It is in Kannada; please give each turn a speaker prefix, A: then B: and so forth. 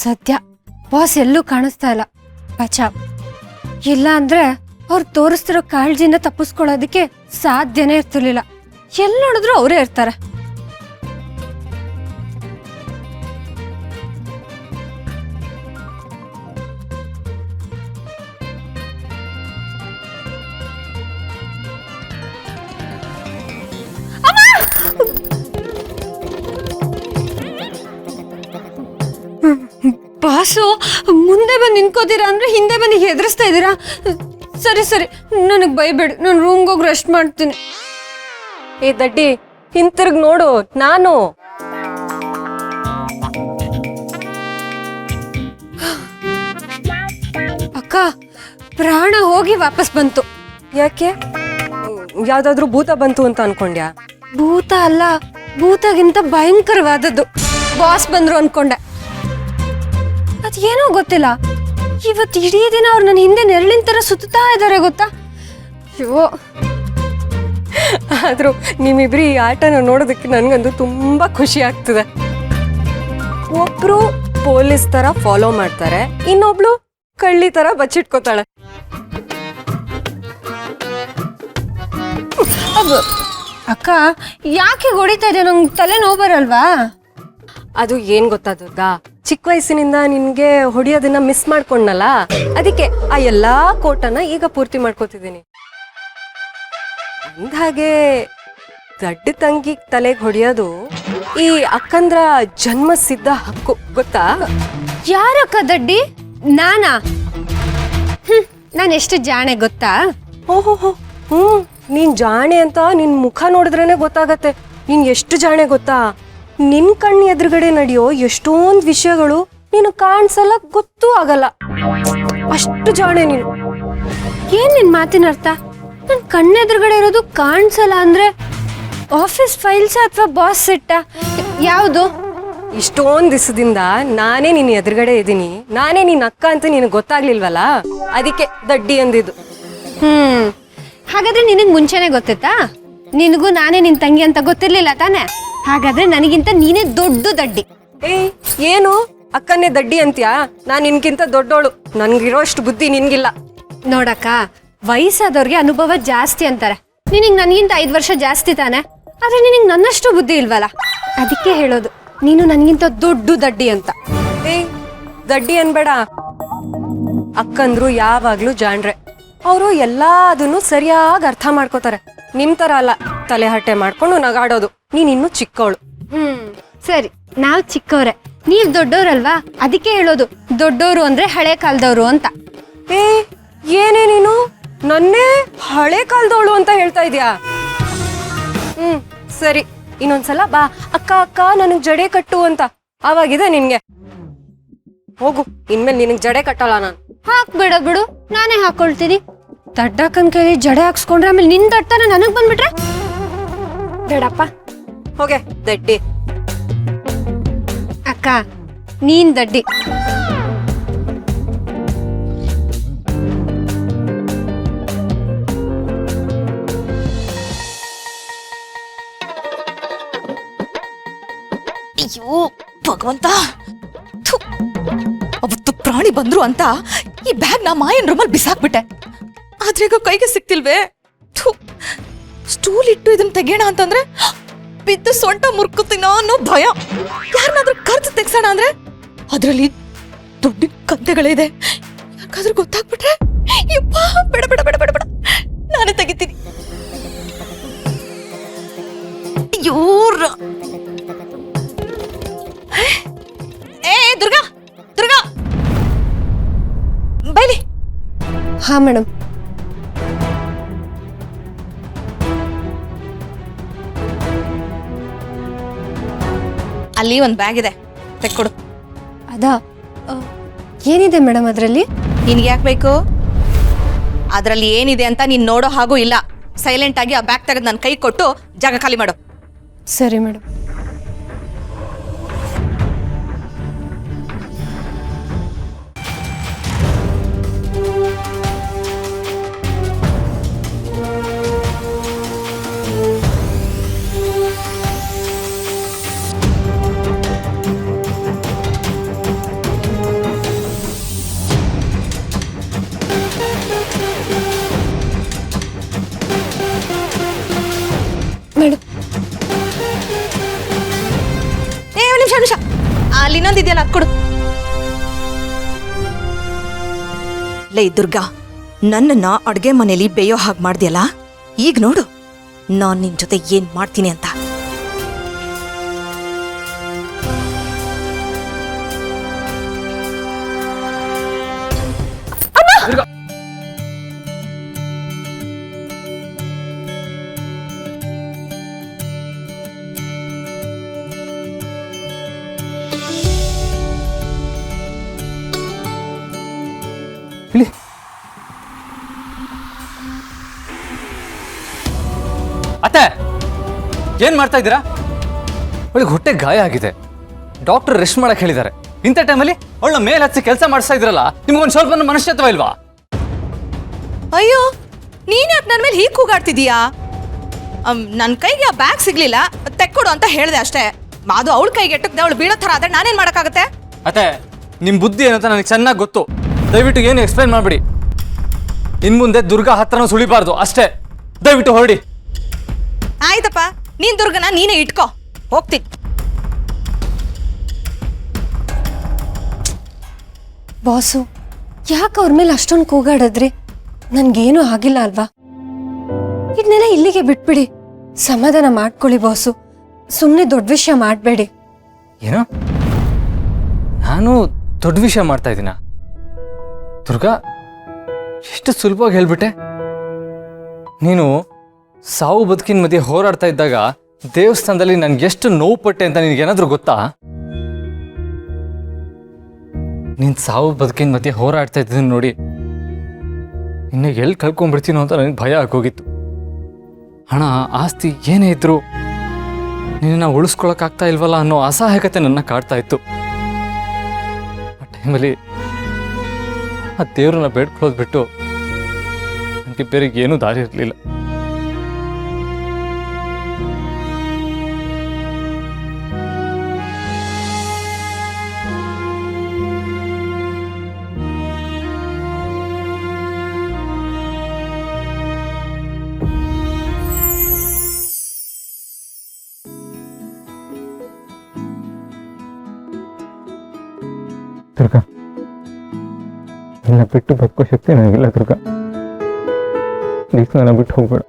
A: ಸದ್ಯ ಬಾಸ್ ಎಲ್ಲೂ ಕಾಣಿಸ್ತಾ ಇಲ್ಲ, ಬಚಾವ್. ಇಲ್ಲ ಅಂದ್ರೆ ಅವ್ರು ತೋರಿಸ್ತಿರೋ ಕಾಳಜಿನ ತಪ್ಪಿಸ್ಕೊಳ್ಳೋದಕ್ಕೆ ಸಾಧ್ಯನೇ ಇರ್ತಿರ್ಲಿಲ್ಲ. ಎಲ್ಲಿ ನೋಡಿದ್ರು ಅವರೇ ಇರ್ತಾರೆ. ಬಾಸು, ಮುಂದೆ ಬಂದು ನಿಂತ್ಕೋತೀರಾ ಅಂದ್ರೆ ಹಿಂದೆ ಬಂದು ಹೆದರ್ಸ್ತಾ ಇದ್ದೀರಾ? ಸರಿ ಸರಿ, ನನಗೆ ಬೈಬೇಡಿ, ನಾನು ರೂಮ್ಗೆ ಹೋಗಿ ರೆಸ್ಟ್ ಮಾಡ್ತೀನಿ.
B: ಏ ದಡ್ಡಿ, ಹಿಂತಿರ್ಗ್ ನೋಡು, ನಾನು.
A: ಅಕ್ಕ, ಪ್ರಾಣ ಹೋಗಿ ವಾಪಸ್ ಬಂತು.
B: ಯಾಕೆ? ಯಾವ್ದಾದ್ರು ಭೂತ ಬಂತು ಅಂತ ಅನ್ಕೊಂಡ್ಯಾ?
A: ಭೂತ ಅಲ್ಲ, ಭೂತಗಿಂತ ಭಯಂಕರವಾದದ್ದು. ಬಾಸ್ ಬಂದ್ರು ಅನ್ಕೊಂಡೆ. ಅದೇನೋ ಗೊತ್ತಿಲ್ಲ, ಇವತ್ತು ಇಡೀ ದಿನ ಅವ್ರು ನನ್ನ ಹಿಂದೆ ನೆರಳಿನ ತರ ಸುತ್ತಾ ಇದ್ದಾರೆ ಗೊತ್ತಾ. ಅಯ್ಯೋ,
B: ಆದ್ರೂ ನಿಮ್ಮಿಬ್ರು ಈ ಆಟನ ನೋಡೋದಕ್ಕೆ ನನ್ಗಂತೂ ತುಂಬಾ ಖುಷಿ ಆಗ್ತದೆ. ಒಬ್ರು ಪೊಲೀಸ್ ತರ ಫಾಲೋ ಮಾಡ್ತಾರೆ, ಇನ್ನೊಬ್ಳು ಕಳ್ಳಿ ತರ ಬಚ್ಚಿಟ್ಕೋತಾಳೆ.
A: ಅಕ್ಕ, ಯಾಕೆ ಹೊಡಿತಾ ಇದೆ? ನಂಗೆ ತಲೆ ನೋವು ಬರಲ್ವಾ?
B: ಅದು ಏನ್ ಗೊತ್ತಾ ದುರ್ಗಾ, ಚಿಕ್ಕ ವಯಸ್ಸಿನಿಂದ ನಿನ್ಗೆ ಹೊಡಿಯೋದನ್ನ ಮಿಸ್ ಮಾಡ್ಕೊಂಡಲ್ಲ, ಅದಕ್ಕೆ ಆ ಎಲ್ಲಾ ಕೋಟನ ಈಗ ಪೂರ್ತಿ ಮಾಡ್ಕೋತಿದ್ದೀನಿ. ಅಂದ್ಹಾಗೆ ದಡ್ಡ ತಂಗಿ ತಲೆಗೆ ಹೊಡಿಯೋದು ಈ ಅಕ್ಕಂದ್ರ ಜನ್ಮ ಸಿದ್ಧ ಹಕ್ಕು, ಗೊತ್ತಾ?
A: ಯಾರಕ್ಕ ದಡ್ಡಿ? ನಾನಾ? ನಾನು ಎಷ್ಟು ಜಾಣೆ ಗೊತ್ತಾ?
B: ಓಹೋ, ನೀನ್ ಜಾಣೆ ಅಂತ ನಿನ್ ಮುಖ ನೋಡಿದ್ರೇನೆ ಗೊತ್ತಾಗತ್ತೆ. ನೀನ್ ಎಷ್ಟು ಜಾಣೆ ಗೊತ್ತಾ? ನಿನ್ ಕಣ್ಣು ಎದುರುಗಡೆ ನಡೆಯೋ ಎಷ್ಟೊಂದ್ ವಿಷಯಗಳು ನೀನು ಕಾಣಿಸಲ್ಲ, ಗೊತ್ತೂ ಆಗಲ್ಲ. ಅಷ್ಟು ಜಾಣೆ ನೀನು.
A: ಏನ್ ನಿನ್ ಮಾತಿನ ಅರ್ಥ? ನನ್ ಕಣ್ಣೆದುರುಗಡೆ ಇರೋದು ಕಾಣಿಸಲ್ಲ ಅಂದ್ರೆ ಆಫೀಸ್ ಫೈಲ್ಸ್ ಅಥವಾ ಬಾಸ್ ಸೆಟ್ಟ? ಯಾವುದು?
B: ಇಷ್ಟೊಂದ್ ದಿವಸದಿಂದ ನಾನೇ ನಿನ್ ಎದುರುಗಡೆ ಇದ್ದೀನಿ, ನಾನೇ ನಿನ್ ಅಕ್ಕ ಅಂತ ನಿನಗೆ ಗೊತ್ತಾಗ್ಲಿಲ್ವಲ್ಲ, ಅದಕ್ಕೆ ದಡ್ಡಿ ಅಂದಿದ್ದು.
A: ಹಾಗಾದ್ರೆ ನಿನಗ್ ಮುಂಚೆನೆ ಗೊತ್ತಿತ್ತಾ? ನಿನಗೂ ನಾನೇ ನಿನ್ ತಂಗಿ ಅಂತ ಗೊತ್ತಿರ್ಲಿಲ್ಲ ತಾನೆ? ಹಾಗಾದ್ರೆ ನನಗಿಂತ ನೀನೇ ದೊಡ್ಡ ದಡ್ಡಿ.
B: ಏನು ಅಕ್ಕನೇ ದಡ್ಡಿ ಅಂತ್ಯಾ? ನಾನ್ ನಿನ್ಗಿಂತ ದೊಡ್ಡೋಳು, ನನ್ಗಿರೋಷ್ಟು ಬುದ್ಧಿ ನಿನ್ಗಿಲ್ಲ.
A: ನೋಡಕ್ಕ, ವಯಸ್ಸಾದವ್ರಿಗೆ ಅನುಭವ ಜಾಸ್ತಿ ಅಂತಾರೆ. ನಿನಗ್ ನನ್ಗಿಂತ 5 ವರ್ಷ ಜಾಸ್ತಿ ತಾನೆ? ಆದ್ರೆ ನಿನಗ್ ನನ್ನಷ್ಟು ಬುದ್ಧಿ ಇಲ್ವಲ್ಲ, ಅದಕ್ಕೆ ಹೇಳೋದು ನೀನು ನನ್ಗಿಂತ ದೊಡ್ಡ ದಡ್ಡಿ ಅಂತ.
B: ದಡ್ಡಿ ಅನ್ಬೇಡ. ಅಕ್ಕಂದ್ರು ಯಾವಾಗ್ಲೂ ಜಾಣ್ರೆ. ಅವರು ಎಲ್ಲದನ್ನು ಸರಿಯಾಗಿ ಅರ್ಥ ಮಾಡ್ಕೋತಾರೆ. ನಿಮ್ ತರ ಅಲ್ಲ ತಲೆ ಹಟ್ಟೆ ಮಾಡ್ಕೊಂಡು ನಗಾಡೋದು. ನೀನ್ ಇನ್ನು ಚಿಕ್ಕವಳು.
A: ಸರಿ, ನಾವ್ ಚಿಕ್ಕವ್ರೆ, ನೀವ್ ದೊಡ್ಡವ್ರಲ್ವಾ, ಅದಕ್ಕೆ ಹೇಳೋದು ದೊಡ್ಡೋರು ಅಂದ್ರೆ ಹಳೆ ಕಾಲದವ್ರು ಅಂತ.
B: ಏನೇ ನೀನು ನನ್ನೇ ಹಳೆ ಕಾಲದವಳು ಅಂತ ಹೇಳ್ತಾ ಇದ್ಯಾ? ಸರಿ, ಇನ್ನೊಂದ್ಸಲ ಬಾ, ಅಕ್ಕ ಅಕ್ಕ ನನಗ್ ಜಡೆ ಕಟ್ಟು ಅಂತ. ಆವಾಗಿದೆ ನಿನ್ಗೆ. ಹೋಗು, ಇನ್ಮೇಲೆ ನಿನಗ್ ಜಡೆ ಕಟ್ಟಲ್ಲ ನಾನು.
A: ಹಾಕ್ಬೇಡ ಬಿಡು, ನಾನೇ ಹಾಕೊಳ್ತೀನಿ. ದಡ್ಡಕ್ಕನ್ ಕೈಲಿ ಜಡೆ ಹಾಕ್ಸ್ಕೊಂಡ್ರೆ ಆಮೇಲೆ ನಿನ್ ದಡ್ತಾನೆ ನನಗ್ ಬಂದ್ಬಿಟ್ರೆ ಬೇಡಪ್ಪ.
B: ಹೋಗೆ ದಡ್ಡಿ.
A: ಅಕ್ಕ, ನೀನ್ ದಡ್ಡಿ.
C: ಅಯ್ಯೋ ಭಗವಂತ, ಅವತ್ತು ಪ್ರಾಣಿ ಬಂದ್ರು ಅಂತ ಈ ಬ್ಯಾಗ್ ನಾ ಮಾಯನ್ ರೂಮಲ್ಲಿ ಬಿಸಾಕ್ಬಿಟ್ಟೆ. ಆದ್ರೆ ಈಗ ಕೈಗೆ ಸಿಕ್ತಿಲ್ವೇ? ಸ್ಟೂಲ್ ಇಟ್ಟು ಇದನ್ನ ತೆಗೆಯೋಣ ಅಂತಂದ್ರೆ ಬಿದ್ದು ಸೊಂಟ ಮುರ್ಕುತ್ತೀನೋ ಅನ್ನೋ ಭಯ. ಯಾರನ್ನಾದ್ರೂ ಕರ್ದು ತೆಗ್ಸೋಣ ಅಂದ್ರೆ ಅದ್ರಲ್ಲಿ ದೊಡ್ಡ ಕತ್ತೆಗಳಿದೆ, ಯಾಕಾದ್ರೂ ಗೊತ್ತಾಗ್ಬಿಟ್ರೆ ಬೇಡ ಬೇಡ ಬೇಡ ಬೇಡ ಬೇಡ, ನಾನೇ ತೆಗಿತೀನಿ. ಅಯ್ಯೋ, ದುರ್ಗಾ ದುರ್ಗಾ ಬೈಲಿ.
A: ಹಾ ಮೇಡಮ್.
C: ಅಲ್ಲಿ ಒಂದು ಬ್ಯಾಗ್ ಇದೆ, ತೆಕ್ಕೊಡು.
A: ಅದಾ? ಏನಿದೆ ಮೇಡಮ್ ಅದರಲ್ಲಿ?
C: ನಿನ್ಗೆ ಯಾಕೆ ಬೇಕು? ಅದರಲ್ಲಿ ಏನಿದೆ ಅಂತ ನೀನು ನೋಡೋ ಹಾಗೂ ಇಲ್ಲ. ಸೈಲೆಂಟ್ ಆಗಿ ಆ ಬ್ಯಾಗ್ ತೆಗೆದು ನನ್ನ ಕೈ ಕೊಟ್ಟು ಜಾಗ ಖಾಲಿ ಮಾಡು.
A: ಸರಿ ಮೇಡಮ್.
C: ಲೇ ದುರ್ಗಾ, ನನ್ನನ್ನ ಅಡ್ಗೆ ಮನೇಲಿ ಬೇಯೋ ಹಾಗೆ ಮಾಡ್ದ್ಯಲ್ಲ, ಈಗ ನೋಡು ನಾನ್ ನಿನ್ ಜೊತೆ ಏನ್ ಮಾಡ್ತೀನಿ ಅಂತ.
D: ಇಳಿ. ಅತ್ತೆ, ಏನ್ ಮಾಡ್ತಾ ಇದ್ದೀರಾ? ಅವಳಿಗೆ ಹೊಟ್ಟೆ ಗಾಯ ಆಗಿದೆ, ಡಾಕ್ಟರ್ ರೆಸ್ಟ್ ಮಾಡಕ್ ಹೇಳಿದ್ದಾರೆ. ಇಂಥ ಟೈಮಲ್ಲಿ ಅವಳ ಮೇಲೆ ಹಚ್ಚಿ ಕೆಲಸ ಮಾಡಿಸ್ತಾ ಇದ್ರಲ್ಲ, ನಿಮ್ಗೊಂದು ಸ್ವಲ್ಪ ಮನುಷ್ಯತ್ವ ಇಲ್ವಾ?
C: ಅಯ್ಯೋ, ನೀನ್ ಯಾಕೆ ನನ್ ಮೇಲೆ ಹೀಗೆ ಕೂಗಾಡ್ತಿದೀಯಾ? ನನ್ ಕೈಗೆ ಆ ಬ್ಯಾಗ್ ಸಿಗ್ಲಿಲ್ಲ, ತೆಕ್ಕೊಡು ಅಂತ ಹೇಳ್ದೆ ಅಷ್ಟೇ. ಅದು ಅವಳ ಕೈಗೆ ಎಟ್ಟಕ್ದೆ ಅವಳು ಬೀಳೋ ಥರ ಆದ್ರೆ ನಾನೇನ್ ಮಾಡಕ್ಕಾಗತ್ತೆ?
D: ಅತ್ತೆ, ನಿಮ್ ಬುದ್ಧಿ ಏನಂತ ನನಗೆ ಚೆನ್ನಾಗಿ ಗೊತ್ತು. ದಯವಿಟ್ಟು ಏನು ಎಕ್ಸ್ಪ್ಲೈನ್ ಮಾಡ್ಬಿಡಿ. ಇನ್ ಮುಂದೆ ದುರ್ಗಾ ಹತ್ರನೂ ಸುಳಿಬಾರ್ದು ಅಷ್ಟೇ. ದಯವಿಟ್ಟು ಹೊರಡಿ.
C: ಆಯ್ತಪ್ಪ, ನೀನ್ ದುರ್ಗನ ನೀನೇ ಇಟ್ಕೋ, ಹೋಗ್ತೀನಿ.
B: ಬಾಸು, ಯಾಕೆ ಅವ್ರ ಮೇಲೆ ಅಷ್ಟೊಂದು ಕೂಗಾಡಿದ್ರಿ? ನನ್ಗೇನು ಆಗಿಲ್ಲ ಅಲ್ವಾ? ಇದನ್ನೆಲ್ಲ ಇಲ್ಲಿಗೆ ಬಿಟ್ಬಿಡಿ, ಸಮಾಧಾನ ಮಾಡ್ಕೊಳ್ಳಿ ಬಾಸು. ಸುಮ್ಮನೆ ದೊಡ್ಡ ವಿಷಯ ಮಾಡಬೇಡಿ.
D: ಏನು? ನಾನು ದೊಡ್ಡ ವಿಷಯ ಮಾಡ್ತಾ ಇದ್ದೀನ? ದುರ್ಗಾ, ಎಷ್ಟು ಸುಲಭವಾಗಿ ಹೇಳ್ಬಿಟ್ಟೆ. ನೀನು ಸಾವು ಬದುಕಿನ ಮಧ್ಯೆ ಹೋರಾಡ್ತಾ ಇದ್ದಾಗ ದೇವಸ್ಥಾನದಲ್ಲಿ ನನ್ಗೆ ಎಷ್ಟು ನೋವು ಪಟ್ಟೆ ಅಂತ ನಿನಗೇನಾದ್ರೂ ಗೊತ್ತಾ? ನೀನ್ ಸಾವು ಬದುಕಿನ ಮಧ್ಯೆ ಹೋರಾಡ್ತಾ ಇದ್ದೀನಿ ನೋಡಿ, ಇನ್ನು ಎಲ್ಲಿ ಕಳ್ಕೊಂಡ್ಬಿಡ್ತೀನೋ ಅಂತ ನನಗೆ ಭಯ ಆಗೋಗಿತ್ತು. ಹಣ ಆಸ್ತಿ ಏನೇ ಇದ್ರು ನಿನ್ನ ಉಳಿಸ್ಕೊಳಕ್ಕಾಗ್ತಾ ಇಲ್ವಲ್ಲ ಅನ್ನೋ ಅಸಹಾಯಕತೆ ನನ್ನ ಕಾಡ್ತಾ ಇತ್ತು. ಆ ಟೈಮಲ್ಲಿ ಆ ದೇವ್ರನ್ನ ಬೇಡ್ಕೊಳ್ಳೋದು ಬಿಟ್ಟು ನನಗೆ ಬೇರೆ ಏನೂ ದಾರಿ ಇರಲಿಲ್ಲ. ದುರ್ಗಾ, ನಿನ್ನ ಬಿಟ್ಟು ಬದುಕೋ ಶಕ್ತಿ ನನಗಿಲ್ಲ ದುರ್ಗಾ. ಪ್ಲೀಸ್ ನನ್ನ ಬಿಟ್ಟು ಹೋಗ್ಬೇಡ.